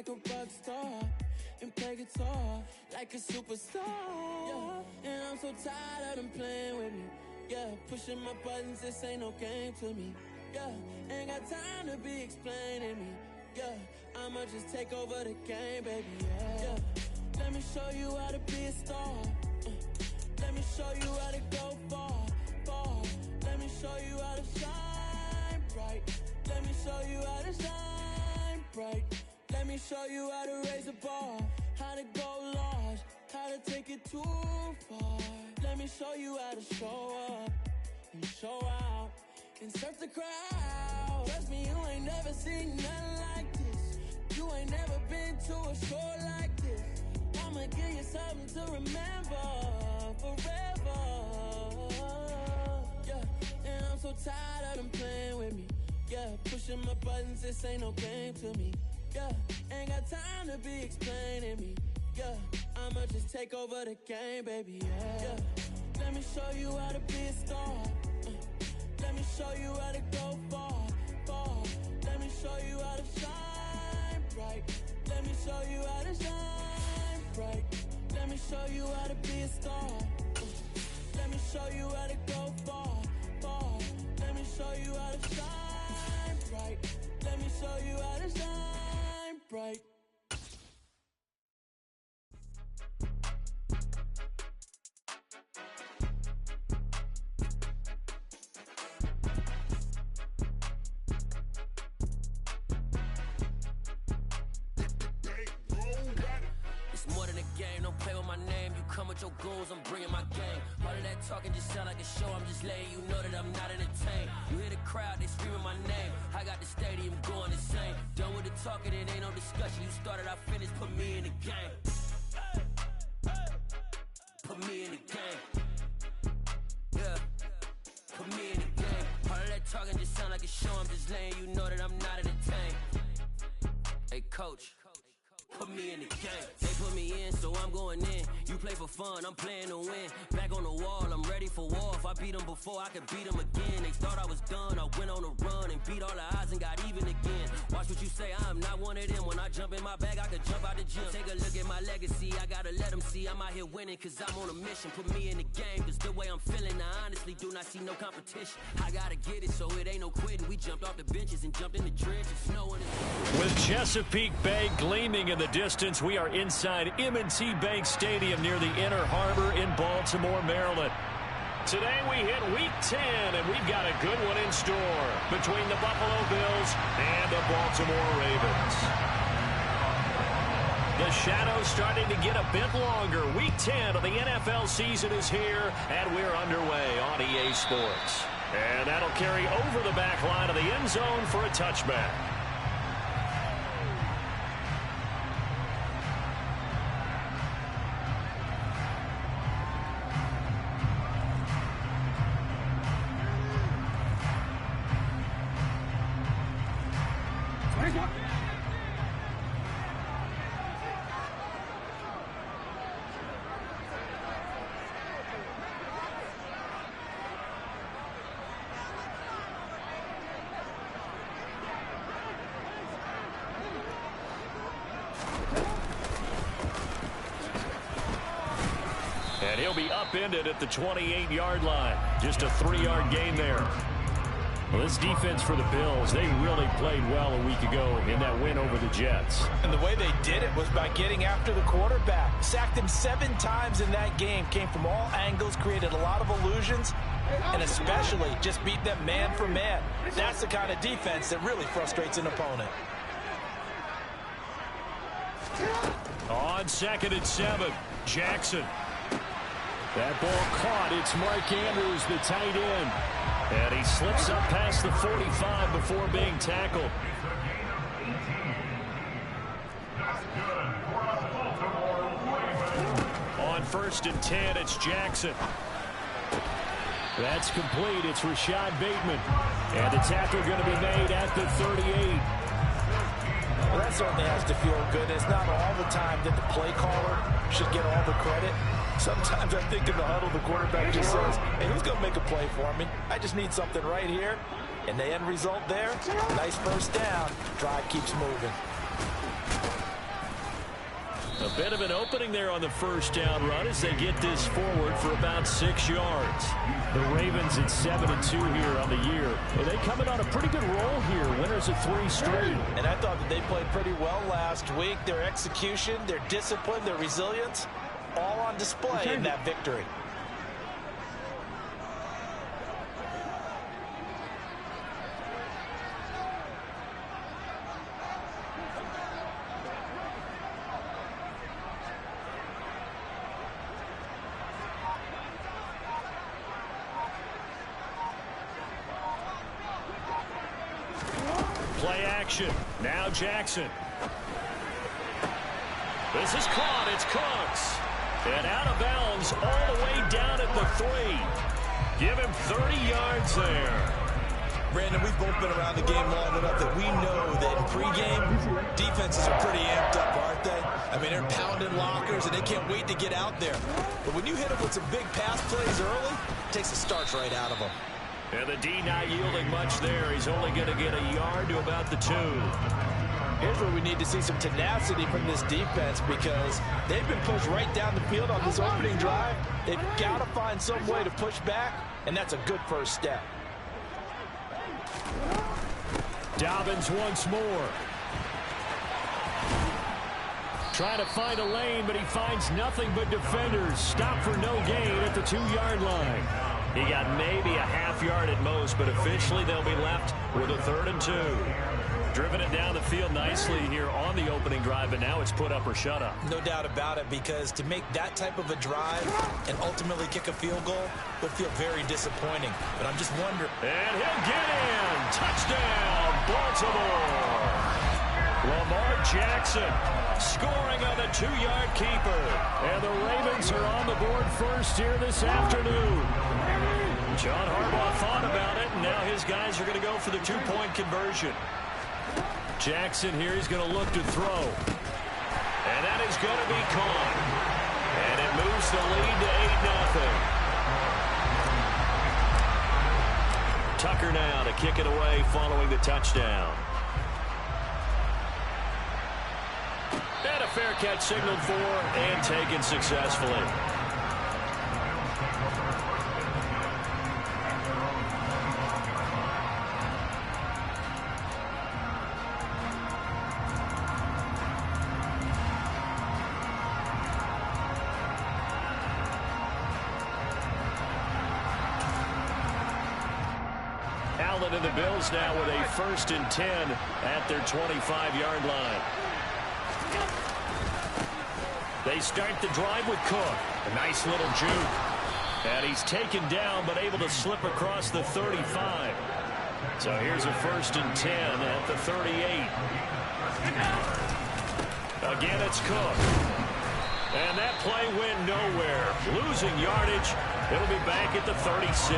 like a rock star and play guitar like a superstar. Yeah. And I'm so tired of them playing with me. Yeah, pushing my buttons, this ain't no game to me. Yeah, ain't got time to be explaining me. Yeah, I'ma just take over the game, baby. Yeah. Let me show you how to be a star. Let me show you how to go far, far. Let me show you how to shine bright. Let me show you how to shine bright. Let me show you how to raise a bar, how to go large, how to take it too far. Let me show you how to show up and show out and surf the crowd. Trust me, you ain't never seen nothing like this. You ain't never been to a show like this. I'ma give you something to remember forever. Yeah, and I'm so tired of them playing with me. Yeah, pushing my buttons, this ain't no game to me. Yeah, ain't got time to be explaining me. Yeah, I'ma just take over the game, baby. Yeah. Let me show you how to be a star. Let me show you how to go far, far. Let me show you how to shine bright. Let me show you how to shine bright. Let me show you how to be a star. Let me show you how to go far, far. Let me show you how to shine bright. Let me show you how to shine bright. With your goons, I'm bringing my gang. All of that talking just sound like a show. I'm just letting you know that I'm not entertained. You hear the crowd, they screaming my name. I got the stadium going insane. Done with the talking, it ain't no discussion. You started, I finished, put me in the game. Put me in the game. Yeah, put me in the game. All of that talking just sound like a show. I'm just letting you know that I'm not entertained. Hey, coach, put me in the game. They put me in, so I'm going in. You play for fun, I'm playing to win. Back on the wall, I'm ready for war. If I beat them before, I could beat them again. They thought I was done, I went on a run and beat all the odds and got even again. Watch what you say, I'm not one of them. When I jump in my bag, I could jump out the gym. Take a look at my legacy, I gotta let them see I'm out here winning, cause I'm on a mission. Put me in the game, cause the way I'm feeling, I honestly do not see no competition. I gotta get it, so it ain't no quitting. We jumped off the benches and jumped in the trenches. Snowing. With Chesapeake Bay gleaming in the distance, we are inside M&T Bank Stadium near the Inner Harbor in Baltimore, Maryland. Today we hit Week 10, and we've got a good one in store between the Buffalo Bills and the Baltimore Ravens. The shadow's starting to get a bit longer. Week 10 of the NFL season is here, and we're underway on EA Sports. And that'll carry over the back line of the end zone for a touchback. And he'll be upended at the 28-yard line. Just a 3-yard gain there. Well, this defense for the Bills, they really played well a week ago in that win over the Jets. And the way they did it was by getting after the quarterback. Sacked him 7 times in that game. Came from all angles, created a lot of illusions, and especially just beat them man for man. That's the kind of defense that really frustrates an opponent. On 2nd and 7, Jackson. That ball caught. It's Mark Andrews, the tight end. And he slips up past the 45 before being tackled. On 1st and 10, it's Jackson. That's complete. It's Rashad Bateman. And the tackle going to be made at the 38. Well, that certainly has to feel good. It's not all the time that the play caller should get all the credit. Sometimes I think in the huddle, the quarterback just says, hey, who's going to make a play for me? I just need something right here. And the end result there, nice first down. Drive keeps moving. A bit of an opening there on the first down run as they get this forward for about 6 yards. The Ravens at 7-2 here on the year. Well, they come in on a pretty good roll here. Winners of 3 straight. And I thought that they played pretty well last week. Their execution, their discipline, their resilience, all on display in that victory. Play action. Now Jackson. This is caught. It's Cooks. And out of bounds all the way down at the 3. Give him 30 yards there. Brandon, we've both been around the game long enough that we know that in pregame, defenses are pretty amped up, aren't they? I mean, they're pounding lockers, and they can't wait to get out there. But when you hit them with some big pass plays early, it takes the starch right out of them. And the D not yielding much there. He's only going to get a yard to about the 2. Here's where we need to see some tenacity from this defense because they've been pushed right down the field on this opening drive. They've got to find some way to push back, and that's a good first step. Dobbins once more. Trying to find a lane, but he finds nothing but defenders. Stop for no gain at the 2-yard line. He got maybe a half yard at most, but officially they'll be left with a 3rd and 2. Driven it down the field nicely here on the opening drive, but now it's put up or shut up. No doubt about it, because to make that type of a drive and ultimately kick a field goal would feel very disappointing. But I'm just wondering. And he'll get in. Touchdown, Baltimore. Lamar Jackson scoring on the 2-yard keeper. And the Ravens are on the board first here this afternoon. John Harbaugh thought about it, and now his guys are going to go for the 2-point conversion. Jackson here, he's going to look to throw. And that is going to be caught. And it moves the lead to 8-0. Tucker now to kick it away following the touchdown. And a fair catch signaled for and taken successfully. Allen and the Bills now with a 1st and 10 at their 25-yard line. They start the drive with Cook. A nice little juke. And he's taken down but able to slip across the 35. So here's a 1st and 10 at the 38. Again, it's Cook. And that play went nowhere. Losing yardage. It'll be back at the 36.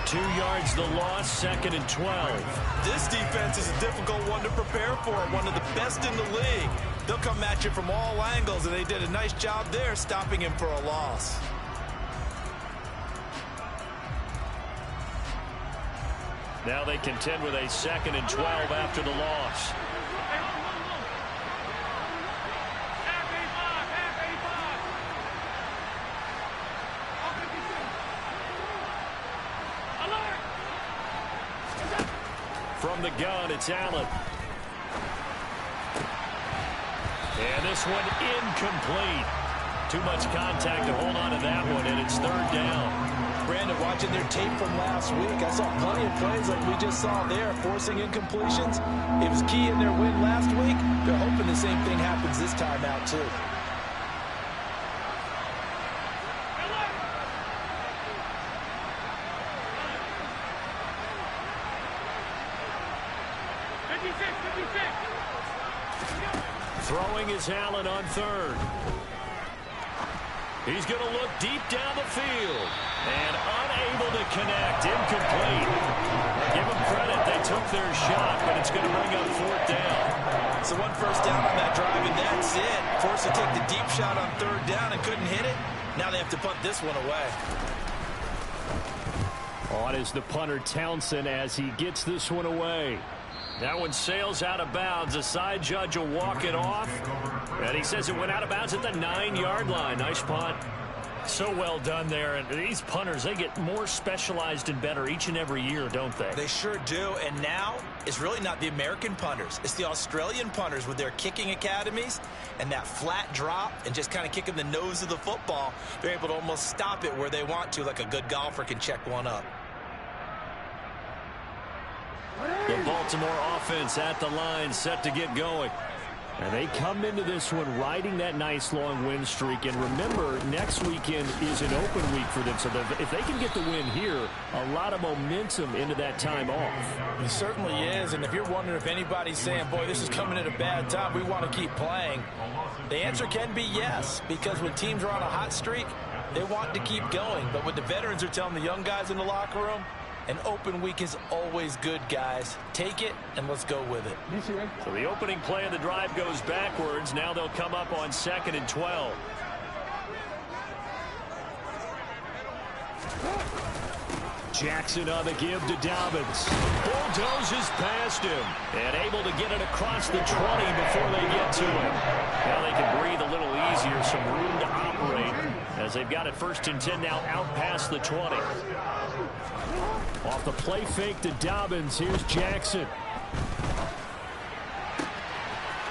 2 yards the loss, 2nd and 12. This defense is a difficult one to prepare for, one of the best in the league. They'll come at you from all angles, and they did a nice job there stopping him for a loss. Now they contend with a 2nd and 12 after the loss. From the gun, it's Allen. And this one incomplete. Too much contact to hold on to that one, and it's 3rd down. Brandon, watching their tape from last week, I saw plenty of plays like we just saw there, forcing incompletions. It was key in their win last week. They're hoping the same thing happens this time out, too. Throwing is Allen on 3rd. He's going to look deep down the field. And unable to connect. Incomplete. Give them credit. They took their shot, but it's going to bring up 4th down. So 1 first down on that drive, and that's it. Forced to take the deep shot on 3rd down and couldn't hit it. Now they have to punt this one away. On is the punter Townsend as he gets this one away. That one sails out of bounds. The side judge will walk it off. And he says it went out of bounds at the 9-yard line. Nice punt. So well done there. And these punters, they get more specialized and better each and every year, don't they? They sure do. And now it's really not the American punters. It's the Australian punters with their kicking academies and that flat drop and just kind of kicking the nose of the football. They're able to almost stop it where they want to, like a good golfer can check one up. The Baltimore offense at the line, set to get going. And they come into this one riding that nice long win streak. And remember, next weekend is an open week for them. So if they can get the win here, a lot of momentum into that time off. It certainly is. And if you're wondering if anybody's saying, boy, this is coming at a bad time, we want to keep playing, the answer can be yes. Because when teams are on a hot streak, they want to keep going. But what the veterans are telling the young guys in the locker room, an open week is always good, guys. Take it, and let's go with it. So the opening play of the drive goes backwards. Now they'll come up on 2nd and 12. Jackson on the give to Dobbins. Bulldozes past him. And able to get it across the 20 before they get to it. Now they can breathe a little easier. Some room to operate as they've got it 1st and 10 now out past the 20. Off the play fake to Dobbins. Here's Jackson.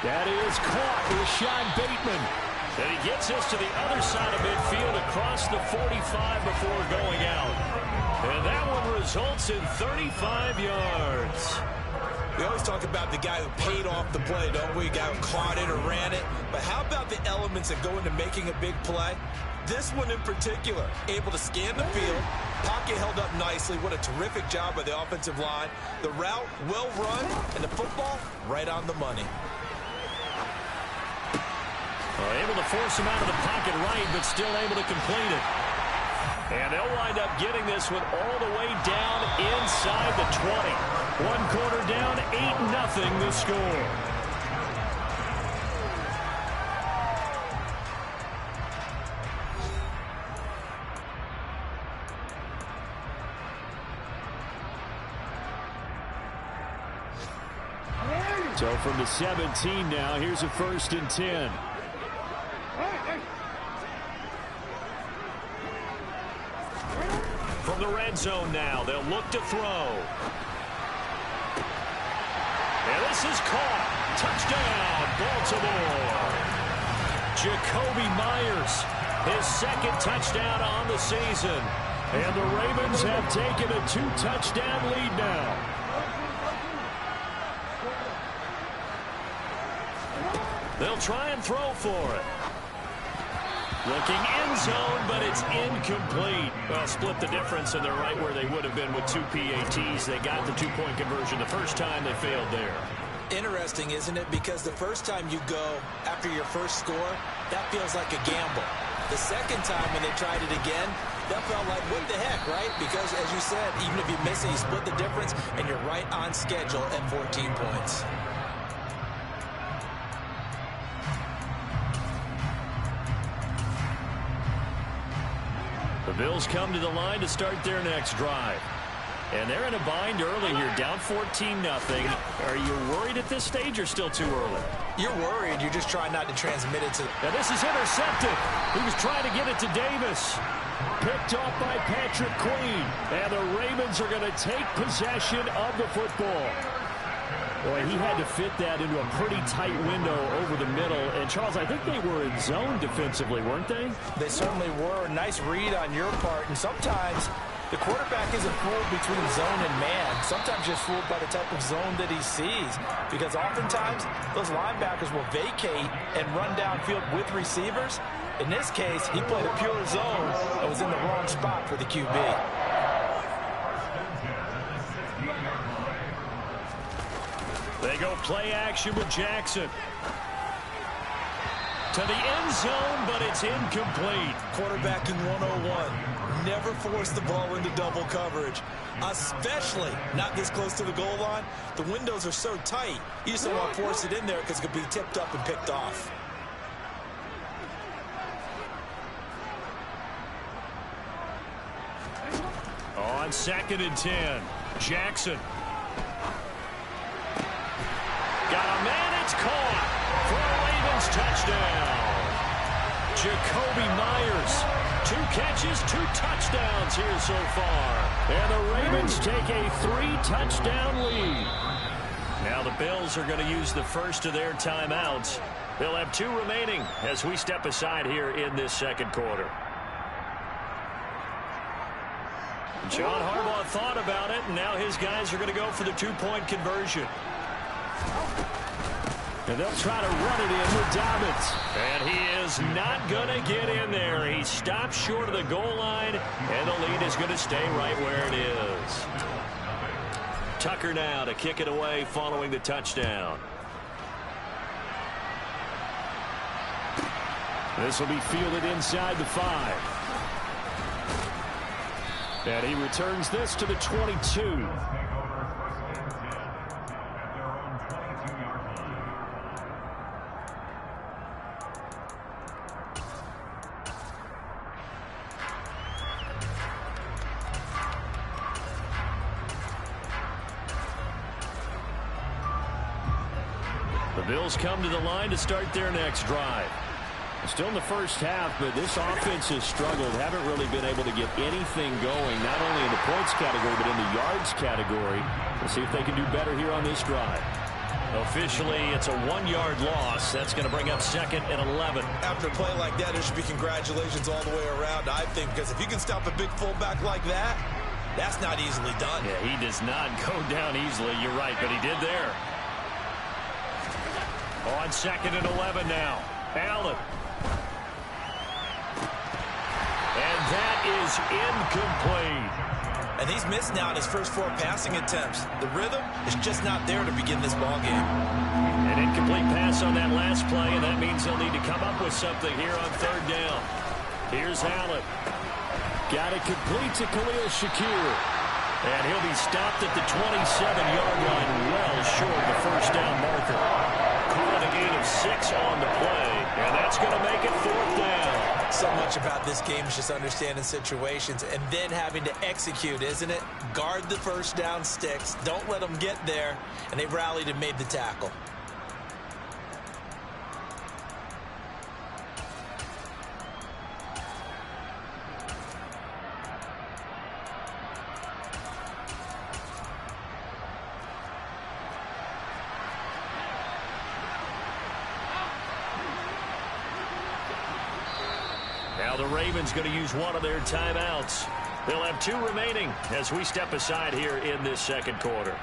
That is caught. Rashad Bateman. And he gets us to the other side of midfield across the 45 before going out. And that one results in 35 yards. We always talk about the guy who paid off the play, don't we? The guy who caught it or ran it. But how about the elements that go into making a big play? This one in particular, able to scan the field, pocket held up nicely. What a terrific job by the offensive line. The route, well run, and the football, right on the money. Able to force him out of the pocket right, but still able to complete it. And they'll wind up getting this one all the way down inside the 20. One quarter down, 8-0 the score. So from the 17 now, here's a 1st and 10. From the red zone now, they'll look to throw. And this is caught. Touchdown, Baltimore. Jakobi Meyers, his 2nd touchdown on the season. And the Ravens have taken a 2-touchdown lead now. They'll try and throw for it. Looking end zone, but it's incomplete. Well, split the difference, and they're right where they would have been with 2 PATs. They got the 2-point conversion the first time. They failed there. Interesting, isn't it? Because the first time you go after your first score, that feels like a gamble. The second time when they tried it again, that felt like, what the heck, right? Because, as you said, even if you miss it, you split the difference, and you're right on schedule at 14 points. The Bills come to the line to start their next drive. And they're in a bind early here, down 14-0. Are you worried at this stage or still too early? You're worried. You're just trying not to transmit it to... Now this is intercepted. He was trying to get it to Davis. Picked off by Patrick Queen. And the Ravens are going to take possession of the football. Boy, he had to fit that into a pretty tight window over the middle. And, Charles, I think they were in zone defensively, weren't they? They certainly were. Nice read on your part. And sometimes the quarterback isn't fooled between zone and man. Sometimes just fooled by the type of zone that he sees. Because oftentimes those linebackers will vacate and run downfield with receivers. In this case, he played a pure zone and was in the wrong spot for the QB. They go play action with Jackson. To the end zone, but it's incomplete. Quarterbacking 101. Never force the ball into double coverage, especially not this close to the goal line. The windows are so tight, you just don't want to force it in there because it could be tipped up and picked off. On 2nd and 10, Jackson. got a man. It's caught for a Ravens touchdown. Jakobi Meyers, 2 catches, 2 touchdowns here so far. And the Ravens take a 3-touchdown lead. Now the Bills are going to use the first of their timeouts. They'll have 2 remaining as we step aside here in this second quarter. John Harbaugh thought about it, and now his guys are going to go for the 2-point conversion. And they'll try to run it in with Dobbins. And he is not going to get in there. He stops short of the goal line, and the lead is going to stay right where it is. Tucker now to kick it away following the touchdown. This will be fielded inside the 5. And he returns this to the 22. The Bills come to the line to start their next drive. Still in the first half, but this offense has struggled. Haven't really been able to get anything going, not only in the points category, but in the yards category. We'll see if they can do better here on this drive. Officially, it's a 1-yard loss. That's going to bring up 2nd and 11. After a play like that, there should be congratulations all the way around, I think, because if you can stop a big fullback like that, that's not easily done. Yeah, he does not go down easily. You're right, but he did there. On 2nd and 11 now. Allen. And that is incomplete. And he's missed now in his first 4 passing attempts. The rhythm is just not there to begin this ball game. An incomplete pass on that last play, and that means they'll need to come up with something here on 3rd down. Here's Allen. Got it complete to Khalil Shakir. And he'll be stopped at the 27-yard line, well short of the first down marker. Calling a gain of 6 on the play, and that's going to make it 4th down. So much about this game is just understanding situations and then having to execute, isn't it? Guard the first down sticks. Don't let them get there. And they rallied and made the tackle. Now the Ravens going to use one of their timeouts. They'll have 2 remaining as we step aside here in this second quarter.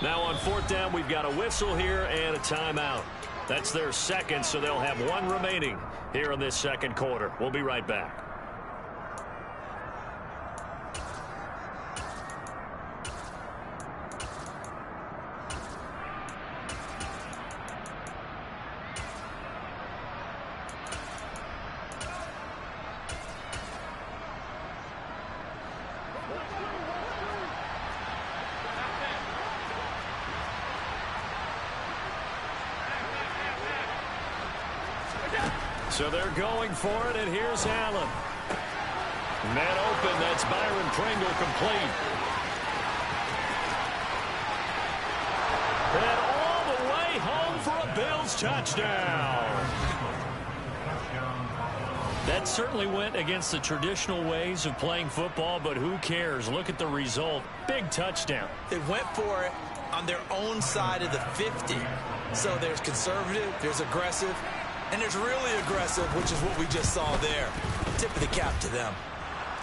Now on 4th down, we've got a whistle here and a timeout. That's their second, so they'll have 1 remaining here in this second quarter. We'll be right back. So they're going for it, and here's Allen. Man open, that's Byron Pringle complete. And all the way home for a Bills touchdown. That certainly went against the traditional ways of playing football, but who cares? Look at the result. Big touchdown. They went for it on their own side of the 50. So there's conservative, there's aggressive, and there's really aggressive, which is what we just saw there. Tip of the cap to them.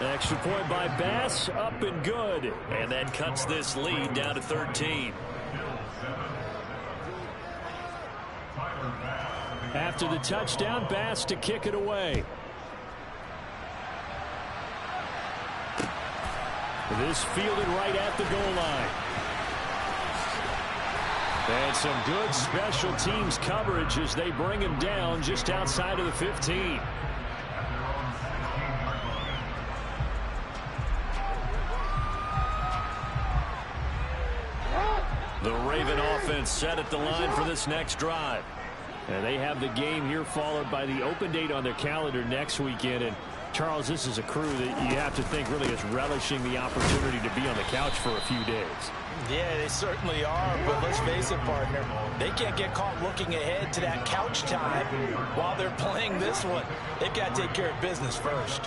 Extra point by Bass, up and good. And that cuts this lead down to 13. After the touchdown, Bass to kick it away. This fielded right at the goal line. And some good special teams coverage as they bring him down just outside of the 15. The Raven offense set at the line for this next drive. And they have the game here followed by the open date on their calendar next weekend. And Charles, this is a crew that you have to think really is relishing the opportunity to be on the couch for a few days. Yeah, they certainly are, but let's face it, partner, they can't get caught looking ahead to that couch time while they're playing this one. They've got to take care of business first.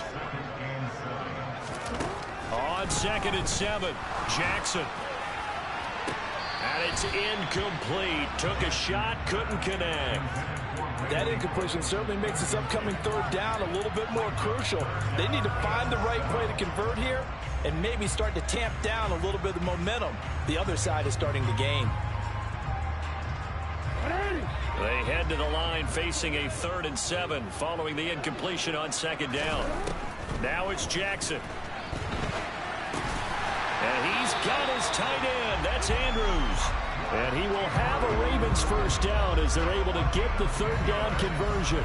On 2nd and 7, Jackson. And it's incomplete. Took a shot, couldn't connect. That incompletion certainly makes this upcoming 3rd down a little bit more crucial. They need to find the right play to convert here and maybe start to tamp down a little bit of momentum the other side is starting to gain. They head to the line facing a 3rd and 7 following the incompletion on 2nd down. Now it's Jackson. And he's got his tight end. That's Andrews. And he will have a Ravens 1st down as they're able to get the 3rd down conversion.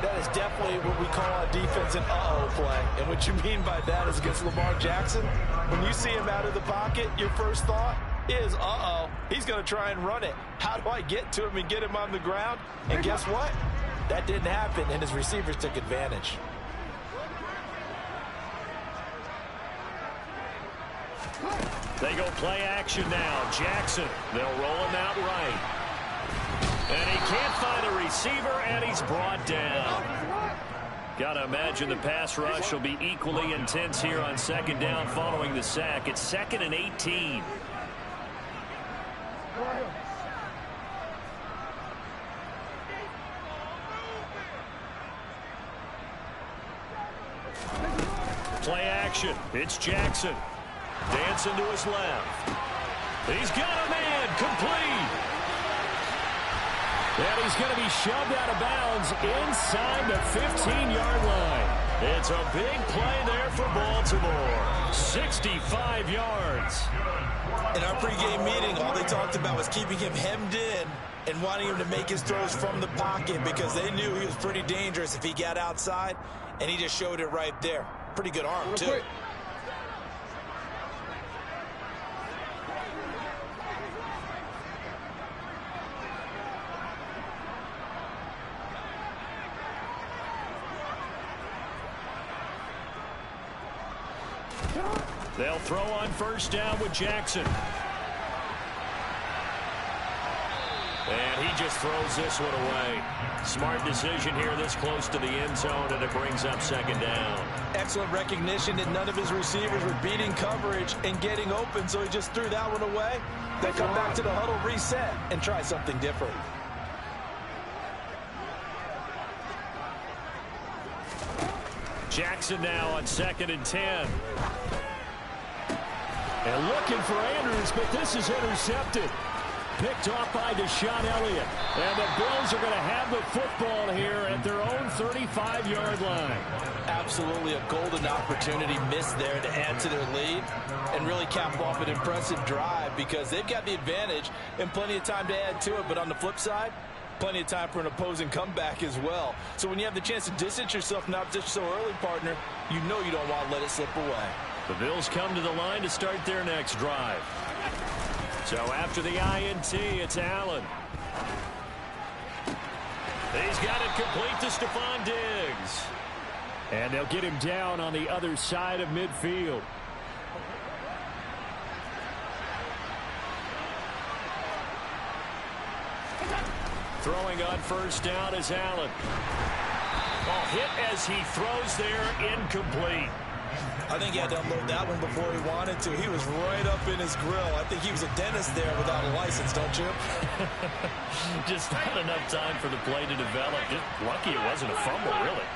That is definitely what we call a defense an uh-oh play. And what you mean by that is against Lamar Jackson, when you see him out of the pocket, your first thought is, uh-oh, he's going to try and run it. How do I get to him and get him on the ground? And guess what? That didn't happen, and his receivers took advantage. They go play action now. Jackson, they'll roll him out right. And he can't find a receiver, and he's brought down. Got to imagine the pass rush will be equally intense here on 2nd down following the sack. It's 2nd and 18. Play action. It's Jackson. Dancing to his left. He's got a man. Complete. And he's going to be shoved out of bounds inside the 15-yard line. It's a big play there for Baltimore. 65 yards. In our pregame meeting, all they talked about was keeping him hemmed in and wanting him to make his throws from the pocket because they knew he was pretty dangerous if he got outside, and he just showed it right there. Pretty good arm, too. They'll throw on 1st down with Jackson. And he just throws this one away. Smart decision here this close to the end zone, and it brings up 2nd down. Excellent recognition that none of his receivers were beating coverage and getting open, so he just threw that one away. They come back to the huddle, reset, and try something different. Jackson now on 2nd and 10. And looking for Andrews, but this is intercepted. Picked off by Deshaun Elliott. And the Bills are going to have the football here at their own 35-yard line. Absolutely a golden opportunity missed there to add to their lead and really cap off an impressive drive because they've got the advantage and plenty of time to add to it. But on the flip side, plenty of time for an opposing comeback as well. So when you have the chance to distance yourself not just so early, partner, you know you don't want to let it slip away. The Bills come to the line to start their next drive. So after the INT, it's Allen. He's got it complete to Stephon Diggs. And they'll get him down on the other side of midfield. Throwing on 1st down is Allen. Ball hit as he throws there, incomplete. I think he had to unload that one before he wanted to. He was right up in his grill. I think he was a dentist there without a license, don't you? Just not enough time for the play to develop. Just lucky it wasn't a fumble, really.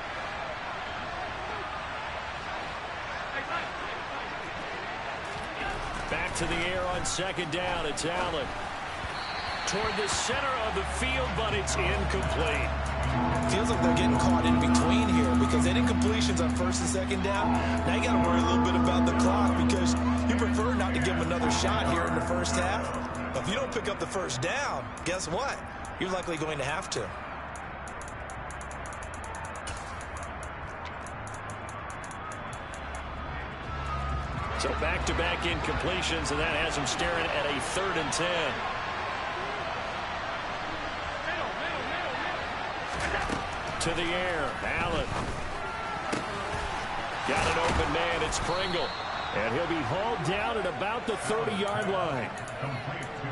Back to the air on 2nd down. It's Allen. Toward the center of the field, but it's incomplete. Feels like they're getting caught in between here because they had incompletions on 1st and 2nd down. Now you got to worry a little bit about the clock because you prefer not to give them another shot here in the 1st half. But if you don't pick up the 1st down, guess what? You're likely going to have to. So back-to-back incompletions, and that has them staring at a 3rd and 10. To the air, Allen. Got an open man. It's Pringle. And he'll be hauled down at about the 30-yard line.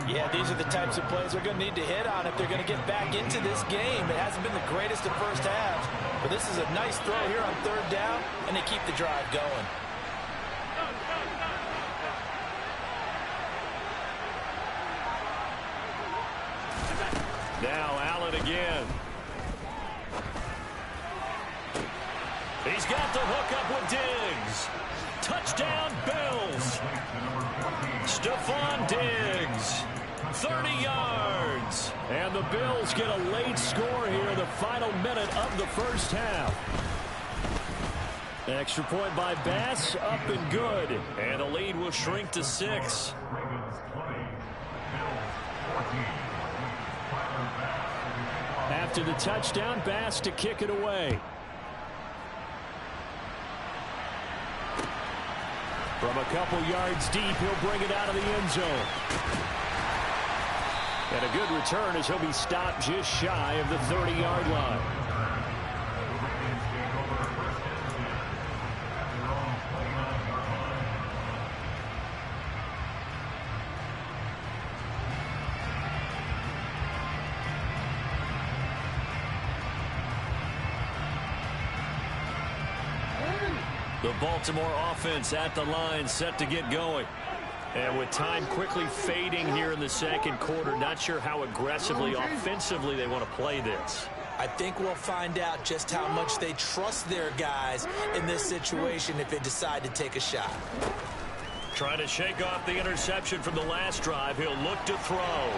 Yeah, these are the types of plays they're going to need to hit on if they're going to get back into this game. It hasn't been the greatest of first halves, but this is a nice throw here on third down, and they keep the drive going. Now Allen again. He's got the hook up with Diggs. Touchdown, Bills. Stephon Diggs, 30 yards. And the Bills get a late score here in the final minute of the first half. Extra point by Bass, up and good. And the lead will shrink to 6. After the touchdown, Bass to kick it away. From a couple yards deep, he'll bring it out of the end zone. And a good return as he'll be stopped just shy of the 30-yard line. The Baltimore offense at the line, set to get going. And with time quickly fading here in the second quarter, not sure how aggressively, offensively they want to play this. I think we'll find out just how much they trust their guys in this situation if they decide to take a shot. Trying to shake off the interception from the last drive. He'll look to throw.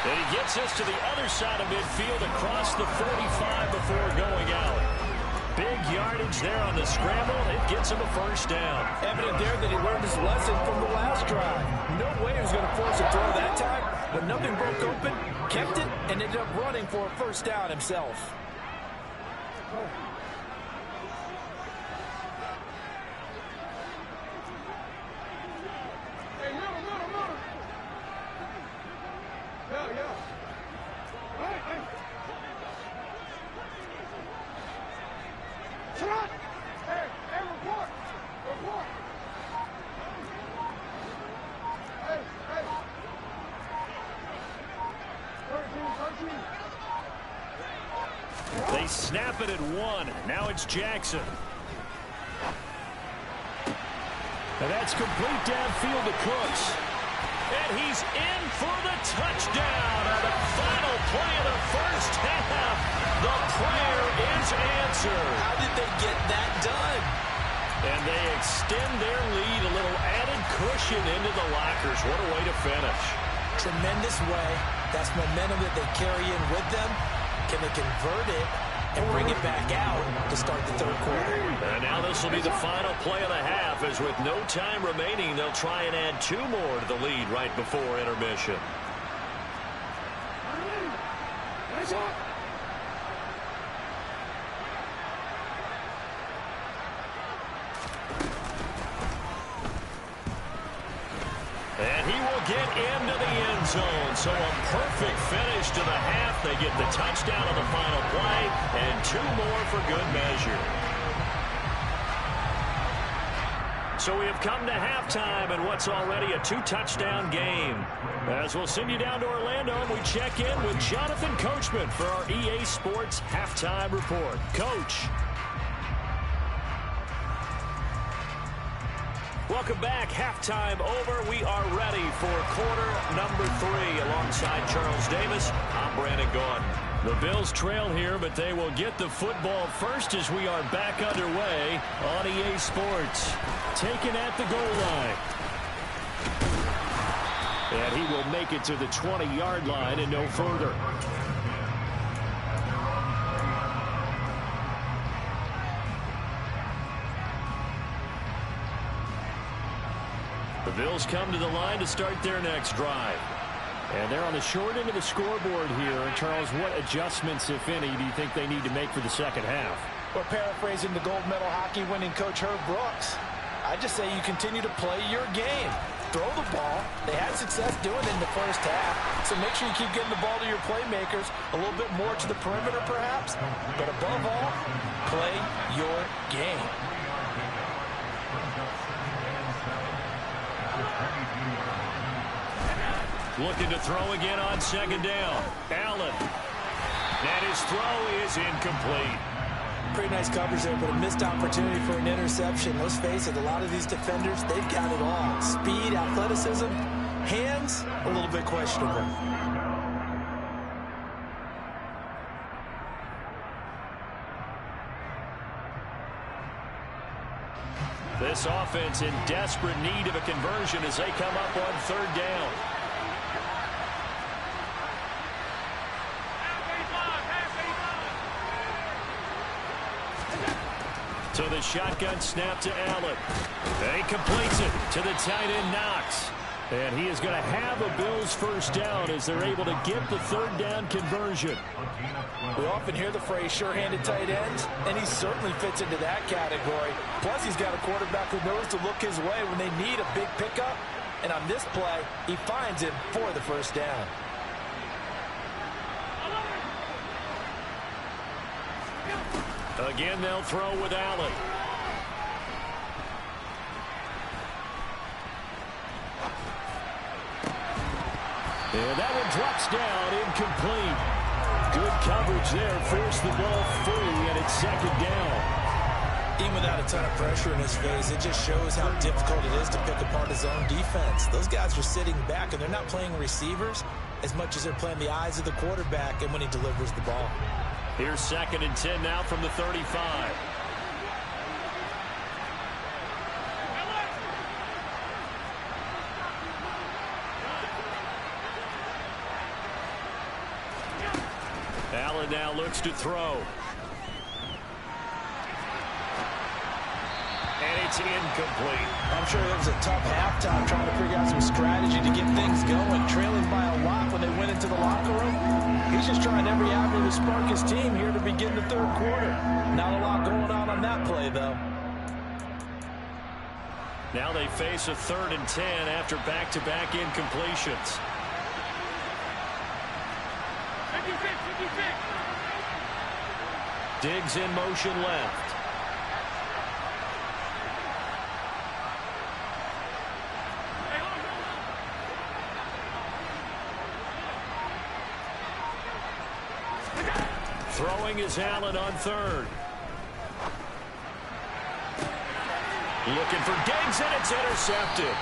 And he gets us to the other side of midfield across the 45 before going out. Big yardage there on the scramble. It gets him a first down. Evident there that he learned his lesson from the last drive. No way he was going to force a throw that time, but nothing broke open, kept it, and ended up running for a first down himself. They snap it at 1. Now it's Jackson. And that's complete downfield to Cooks. And he's in for the touchdown on the final play of the first half. The prayer is answered. How did they get that done? And they extend their lead, a little added cushion into the lockers. What a way to finish. Tremendous way. That's momentum that they carry in with them. Can they convert it and bring it back out to start the third quarter? And now this will be the final play of the half, as with no time remaining, they'll try and add 2 more to the lead right before intermission. And he will get into the end zone. So a perfect finish to the half. They get the touchdown on the final play, and 2 more for good measure. So we have come to halftime in what's already a 2-touchdown game. As we'll send you down to Orlando, and we check in with Jonathan Coachman for our EA Sports Halftime Report. Coach. Welcome back. Halftime over. We are ready for quarter number 3. Alongside Charles Davis, I'm Brandon Gaudin. The Bills trail here, but they will get the football first as we are back underway on EA Sports. Taken at the goal line. And he will make it to the 20-yard line and no further. The Bills come to the line to start their next drive. And they're on the short end of the scoreboard here. And Charles, what adjustments, if any, do you think they need to make for the second half? Well, paraphrasing the gold medal hockey winning coach Herb Brooks, I just say you continue to play your game. throw the ball. They had success doing it in the first half. So make sure you keep getting the ball to your playmakers, a little bit more to the perimeter perhaps. But above all, play your game. Looking to throw again on second down. Allen. And his throw is incomplete. Pretty nice coverage there, but a missed opportunity for an interception. Let's face it, a lot of these defenders, they've got it all. Speed, athleticism, hands, a little bit questionable. This offense in desperate need of a conversion as they come up on third down. So the shotgun snap to Allen. And he completes it to the tight end Knox. And he is going to have a Bills first down as they're able to get the third down conversion. We often hear the phrase sure-handed tight ends, and he certainly fits into that category. Plus, he's got a quarterback who knows to look his way when they need a big pickup. And on this play, he finds him for the first down. Again, they'll throw with Allen. And that one drops down, incomplete. Good coverage there, forced the ball free, and it's second down. Even without a ton of pressure in his face, it just shows how difficult it is to pick apart his own defense. Those guys are sitting back, and they're not playing receivers as much as they're playing the eyes of the quarterback and when he delivers the ball. Here's 2nd and 10 now from the 35. Allen now looks to throw. And it's incomplete. I'm sure it was a tough halftime trying to figure out some strategy to get things going, trailing by a lot when they went into the locker room. He's just trying every avenue to spark his team here to begin the third quarter. Not a lot going on that play, though. Now they face a 3rd and 10 after back-to-back incompletions. Diggs in motion left. Throwing is Allen on 3rd. Looking for Diggs, and it's intercepted.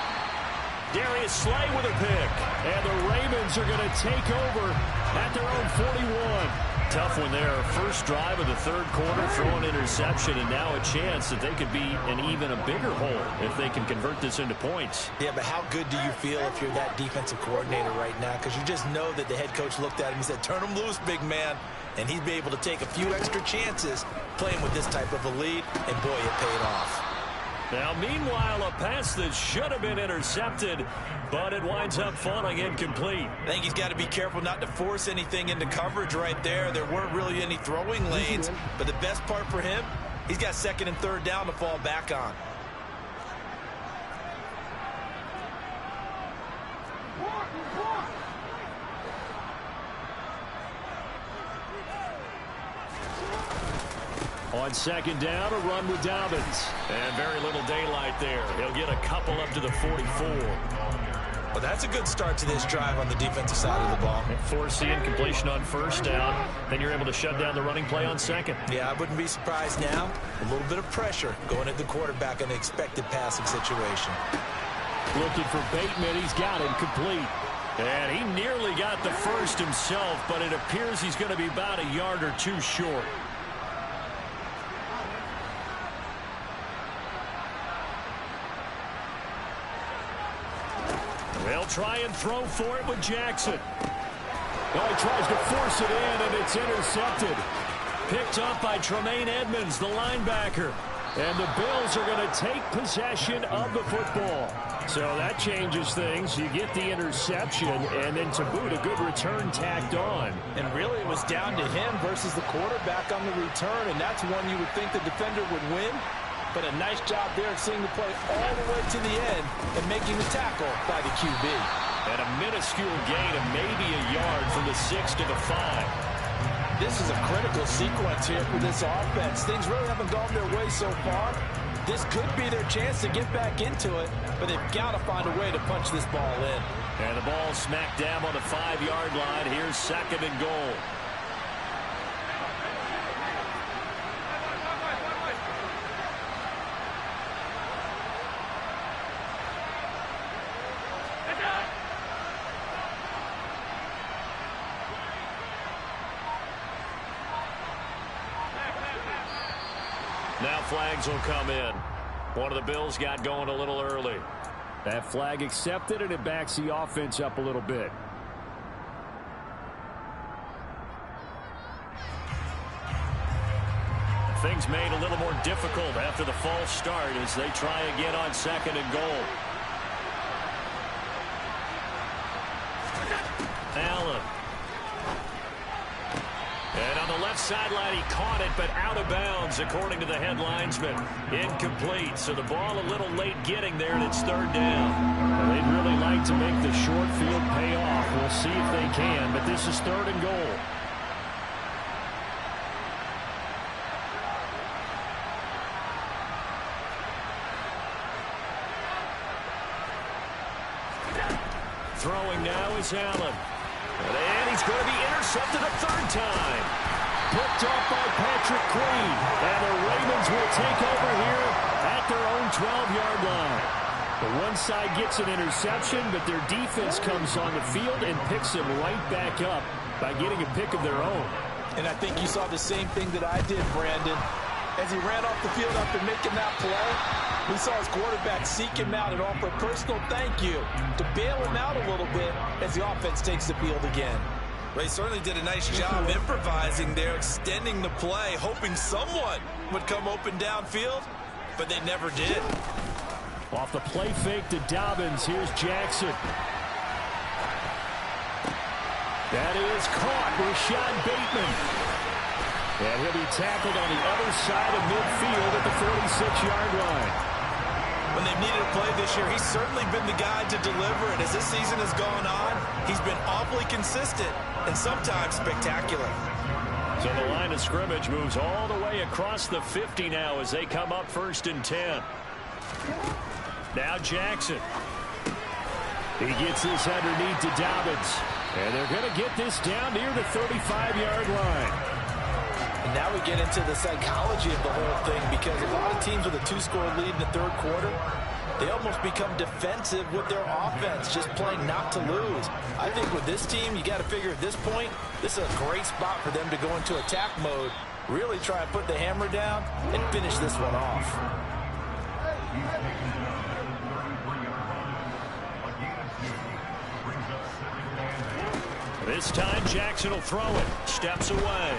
Darius Slay with a pick. And the Ravens are going to take over at their own 41. Tough one there. First drive of the third quarter, throw an interception, and now a chance that they could be in even a bigger hole if they can convert this into points. Yeah, but how good do you feel if you're that defensive coordinator right now? Because you just know that the head coach looked at him and said, turn him loose, big man. And he'd be able to take a few extra chances playing with this type of a lead, and boy, it paid off. Now, meanwhile, a pass that should have been intercepted, but it winds up falling incomplete. I think he's got to be careful not to force anything into coverage right there. There weren't really any throwing lanes, but the best part for him, he's got 2nd and 3rd down to fall back on. On 2nd down, a run with Dobbins. And very little daylight there. He'll get a couple up to the 44. Well, that's a good start to this drive on the defensive side of the ball. Force the incompletion on 1st down. Then you're able to shut down the running play on 2nd. Yeah, I wouldn't be surprised now. A little bit of pressure going at the quarterback in the expected passing situation. Looking for Bateman. He's got him complete. And he nearly got the first himself, but it appears he's going to be about a yard or two short. They'll try and throw for it with Jackson. Well, he tries to force it in, and it's intercepted. Picked up by Tremaine Edmonds, the linebacker. And the Bills are going to take possession of the football. So that changes things. You get the interception, and then to boot, a good return tacked on. And really, it was down to him versus the quarterback on the return, and that's one you would think the defender would win. But a nice job there of seeing the play all the way to the end and making the tackle by the QB. And a minuscule gain of maybe a yard from the 6 to the 5. This is a critical sequence here for this offense. Things really haven't gone their way so far. This could be their chance to get back into it, but they've got to find a way to punch this ball in. And the ball smacked down on the 5-yard line. Here's 2nd and goal. Now flags will come in. One of the Bills got going a little early. That flag accepted, and it backs the offense up a little bit. Things made a little more difficult after the false start as they try again on 2nd and goal. Allen. And on the left sideline, he caught it, but out of bounds, according to the head linesman. Incomplete, so the ball a little late getting there, and it's 3rd down. Well, they'd really like to make the short field pay off. We'll see if they can, but this is 3rd and goal. Throwing now is Allen. And he's going to be intercepted a 3rd time. Picked off by Patrick Queen. And the Ravens will take over here at their own 12-yard line. The one side gets an interception, but their defense comes on the field and picks him right back up by getting a pick of their own. And I think you saw the same thing that I did, Brandon. As he ran off the field after making that play, we saw his quarterback seek him out and offer a personal thank you to bail him out a little bit as the offense takes the field again. Well, he certainly did a nice job improvising there, extending the play, hoping someone would come open downfield, but they never did. Off the play fake to Dobbins, here's Jackson. That is caught. Rashad Bateman. And he'll be tackled on the other side of midfield at the 46-yard line. When they've needed a play this year, he's certainly been the guy to deliver. And as this season has gone on, he's been awfully consistent and sometimes spectacular. So the line of scrimmage moves all the way across the 50 now as they come up 1st and 10. Now Jackson. He gets this underneath to Dobbins. And they're going to get this down near the 35-yard line. And now we get into the psychology of the whole thing, because a lot of teams with a 2-score lead in the 3rd quarter, they almost become defensive with their offense, just playing not to lose. I think with this team, you got to figure at this point, this is a great spot for them to go into attack mode, really try and put the hammer down and finish this one off. This time Jackson will throw it. Steps away.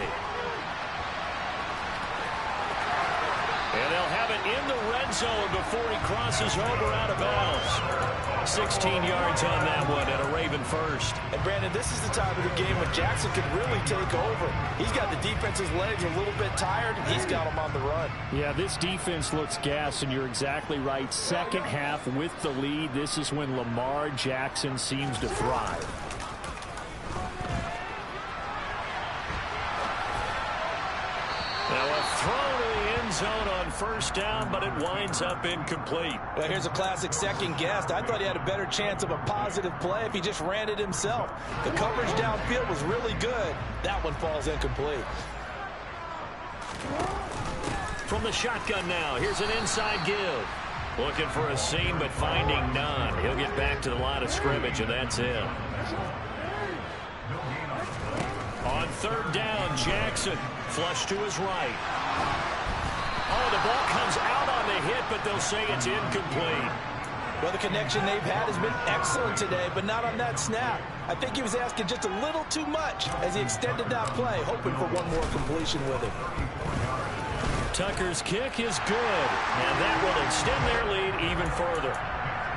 And they'll have it in the red zone before he crosses over out of bounds. 16 yards on that one and a Raven first. And Brandon, this is the time of the game when Jackson can really take over. He's got the defense's legs a little bit tired. He's got them on the run. Yeah, this defense looks gassed, and you're exactly right. Second half with the lead, this is when Lamar Jackson seems to thrive. Now a throw to the end zone on 1st down, but it winds up incomplete. Well, here's a classic second guess. I thought he had a better chance of a positive play if he just ran it himself. The coverage downfield was really good. That one falls incomplete. From the shotgun now, here's an inside give. Looking for a seam, but finding none. He'll get back to the line of scrimmage, and that's it. On 3rd down, Jackson. Flush to his right. Oh, the ball comes out on the hit, but they'll say it's incomplete. Well, the connection they've had has been excellent today, but not on that snap. I think he was asking just a little too much as he extended that play, hoping for one more completion with it. Tucker's kick is good, and that will extend their lead even further.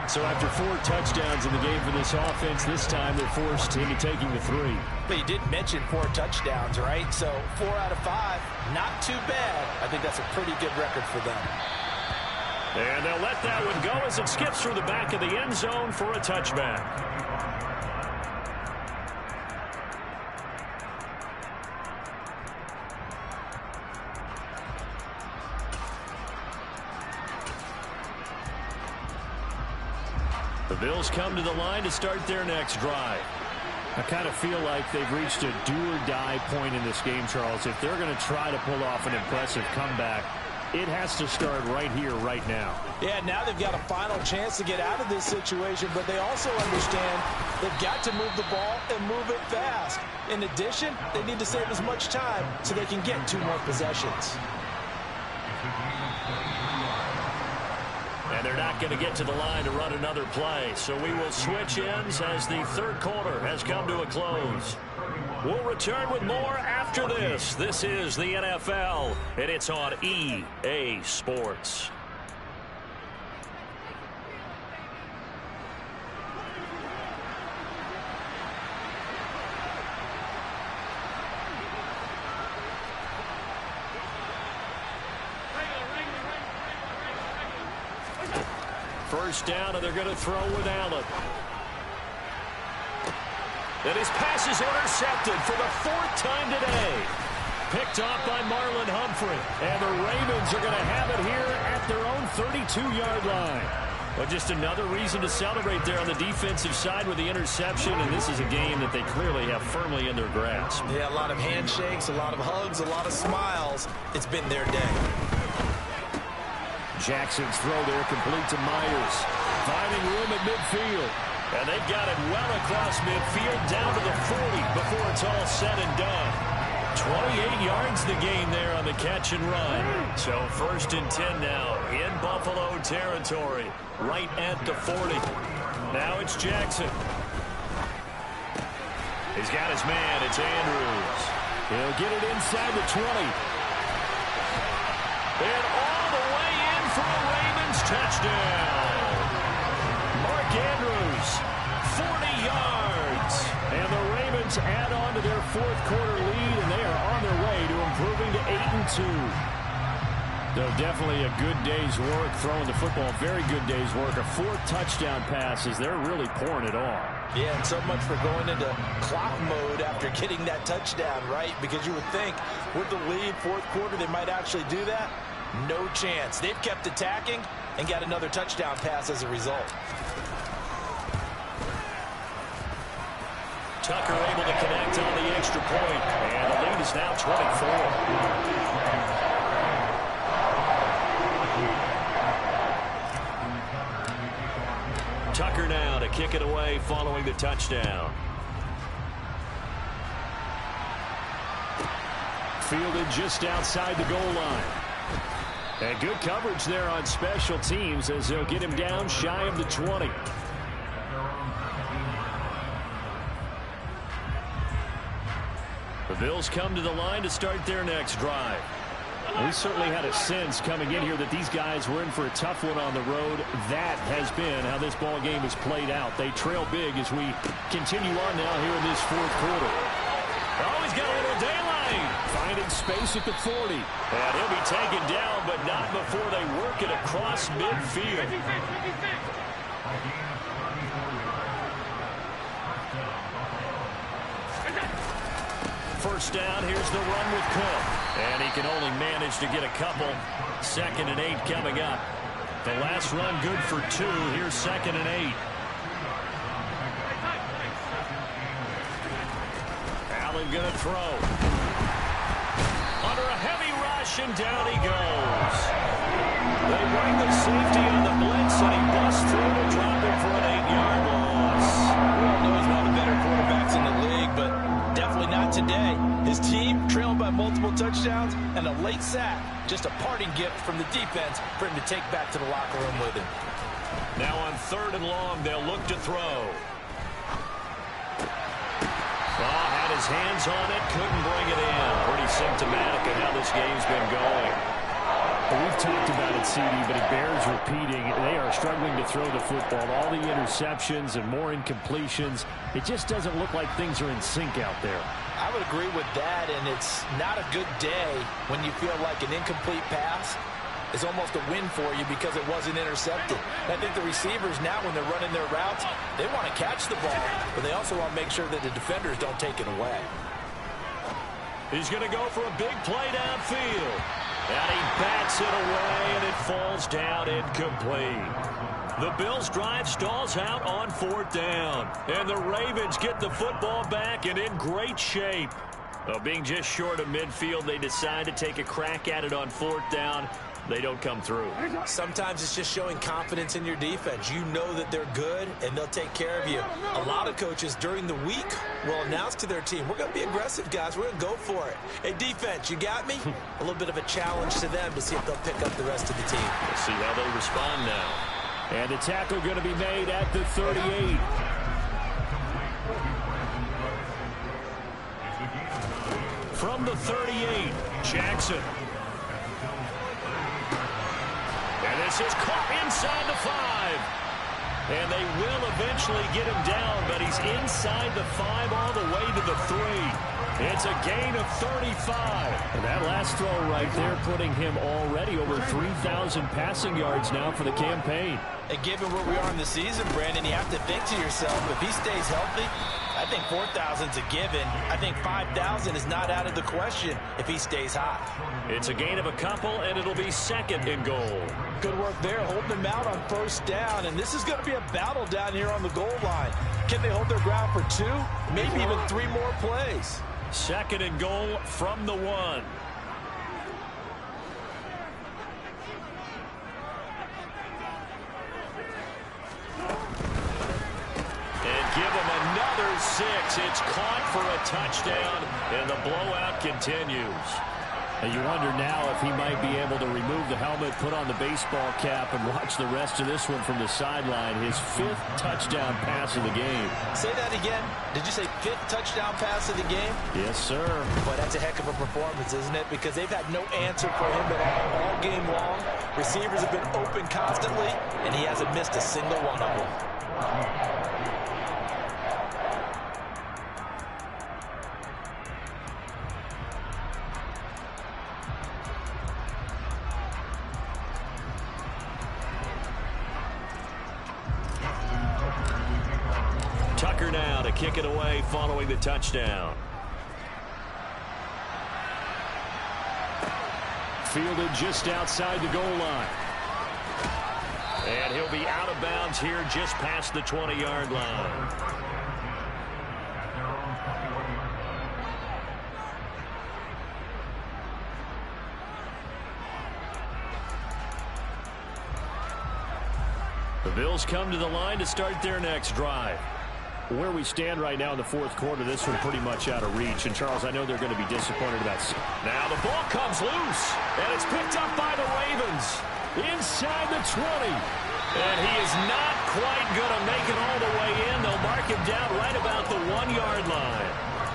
So after 4 touchdowns in the game for this offense, this time they're forced into taking the 3. But you did mention 4 touchdowns, right? So 4 out of 5, not too bad. I think that's a pretty good record for them. And they'll let that one go as it skips through the back of the end zone for a touchback. The Bills come to the line to start their next drive. I kind of feel like they've reached a do-or-die point in this game, Charles. If they're going to try to pull off an impressive comeback, it has to start right here, right now. Yeah, now they've got a final chance to get out of this situation, but they also understand they've got to move the ball and move it fast. In addition, they need to save as much time so they can get 2 more possessions. And they're not going to get to the line to run another play. So we will switch ends as the third quarter has come to a close. We'll return with more after this. This is the NFL, and it's on EA Sports. First down, and they're going to throw with Allen. And his pass is intercepted for the 4th time today. Picked off by Marlon Humphrey. And the Ravens are going to have it here at their own 32-yard line. But just another reason to celebrate there on the defensive side with the interception. And this is a game that they clearly have firmly in their grasp. Yeah, a lot of handshakes, a lot of hugs, a lot of smiles. It's been their day. Jackson's throw there complete to Myers. Finding room at midfield. And they've got it well across midfield down to the 40 before it's all said and done. 28 yards the gain there on the catch and run. So 1st and 10 now in Buffalo territory, right at the 40. Now it's Jackson. He's got his man. It's Andrews. He'll get it inside the 20. And all the way in for a Ravens touchdown. Mark Andrews, 40 yards. And the Ravens add on to their 4th quarter lead, and they are on their way to improving to 8-2. Though definitely a good day's work throwing the football. Very good day's work. A 4th touchdown passes. They're really pouring it on. Yeah, and so much for going into clock mode after getting that touchdown, right? Because you would think with the lead, 4th quarter, they might actually do that. No chance. They've kept attacking and got another touchdown pass as a result. Tucker able to connect on the extra point. And the lead is now 24. Tucker now to kick it away following the touchdown. Fielded just outside the goal line. And good coverage there on special teams as they'll get him down shy of the 20. The Bills come to the line to start their next drive. We certainly had a sense coming in here that these guys were in for a tough one on the road. That has been how this ball game has played out. They trail big as we continue on now here in this 4th quarter. Oh, he's got a little daylight. Finding space at the 40. And he'll be taken down, but not before they work it across midfield. First down, here's the run with Cook. And he can only manage to get a couple. 2nd and 8 coming up. The last run good for 2. Here's 2nd and 8. Allen going to throw. Under a heavy rush, and down he goes. They bring the safety on the blitz, and he busts through to drop him for an 8-yard loss. Well, no, he's one of the better quarterbacks in the league, but definitely not today. His team trailed by multiple touchdowns and a late sack. Just a parting gift from the defense for him to take back to the locker room with him. Now on 3rd and long, they'll look to throw. Had his hands on it, couldn't bring it in. Pretty symptomatic of how this game's been going. Well, we've talked about it, CD, but it bears repeating. They are struggling to throw the football. All the interceptions and more incompletions. It just doesn't look like things are in sync out there. I would agree with that, and it's not a good day when you feel like an incomplete pass is almost a win for you because it wasn't intercepted. And I think the receivers now, when they're running their routes, they want to catch the ball, but they also want to make sure that the defenders don't take it away. He's going to go for a big play downfield. And he bats it away, and it falls down incomplete. The Bills' drive stalls out on 4th down. And the Ravens get the football back and in great shape. Being just short of midfield, they decide to take a crack at it on 4th down. They don't come through. Sometimes it's just showing confidence in your defense. You know that they're good, and they'll take care of you. A lot of coaches during the week will announce to their team, we're going to be aggressive, guys. We're going to go for it. Hey, defense, you got me? A little bit of a challenge to them to see if they'll pick up the rest of the team. We'll see how they respond now. And the tackle going to be made at the 38. From the 38, Jackson. And this is caught inside the 5. And they will eventually get him down, but he's inside the 5 all the way to the 3. It's a gain of 35. And that last throw right there putting him already over 3,000 passing yards now for the campaign. And given where we are in the season, Brandon, you have to think to yourself, if he stays healthy, I think 4,000's a given. I think 5,000 is not out of the question if he stays hot. It's a gain of a couple, and it'll be 2nd and goal. Good work there, holding him out on 1st down, and this is going to be a battle down here on the goal line. Can they hold their ground for 2, maybe even 3 more plays? 2nd and goal from the 1. Give him another 6. It's caught for a touchdown, and the blowout continues. And you wonder now if he might be able to remove the helmet, put on the baseball cap, and watch the rest of this one from the sideline. His 5th touchdown pass of the game. Say that again. Did you say 5th touchdown pass of the game? Yes, sir. Boy, that's a heck of a performance, isn't it? Because they've had no answer for him at all game long. Receivers have been open constantly, and he hasn't missed a single one of them. Tucker now to kick it away following the touchdown. Fielded just outside the goal line. And he'll be out of bounds here just past the 20-yard line. The Bills come to the line to start their next drive. Where we stand right now in the 4th quarter, this one pretty much out of reach. And, Charles, I know they're going to be disappointed about it. Now the ball comes loose, and it's picked up by the Ravens inside the 20. And he is not quite going to make it all the way in. They'll mark him down right about the 1-yard line.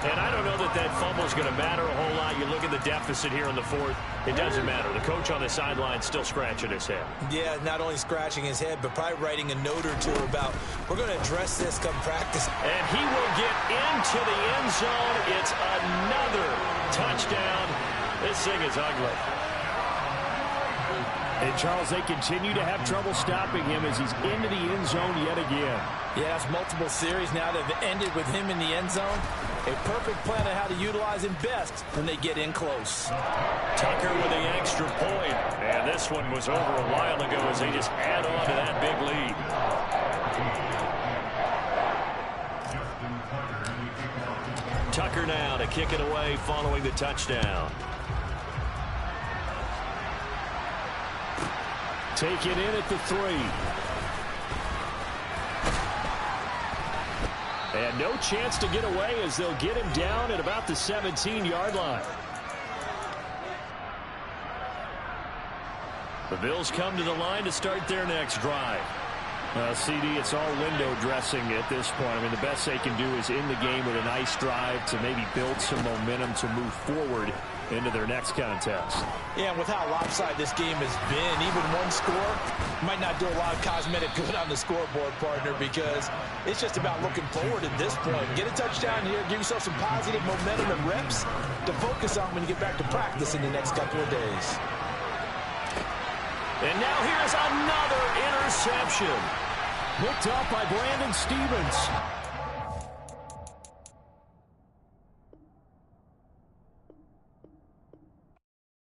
And I don't know that that fumble is going to matter a whole lot. You look at the deficit here in the 4th. It doesn't matter. The coach on the sideline still scratching his head. Yeah, not only scratching his head, but probably writing a note or two about, we're going to address this come practice. And he will get into the end zone. It's another touchdown. This thing is ugly. And, Charles, they continue to have trouble stopping him as he's into the end zone yet again. Yeah, that's multiple series now that have ended with him in the end zone. A perfect plan on how to utilize him best when they get in close. Tucker with the extra point. And this one was over a while ago as they just add on to that big lead. Tucker now to kick it away following the touchdown. Take it in at the 3. And no chance to get away as they'll get him down at about the 17-yard line. The Bills come to the line to start their next drive. CD, it's all window dressing at this point. I mean, the best they can do is in the game with a nice drive to maybe build some momentum to move forward into their next contest. Yeah, and with how lopsided this game has been, even one score might not do a lot of cosmetic good on the scoreboard, partner, because it's just about looking forward at this point. Get a touchdown here, give yourself some positive momentum and reps to focus on when you get back to practice in the next couple of days. And now here's another interception. Picked up by Brandon Stephens.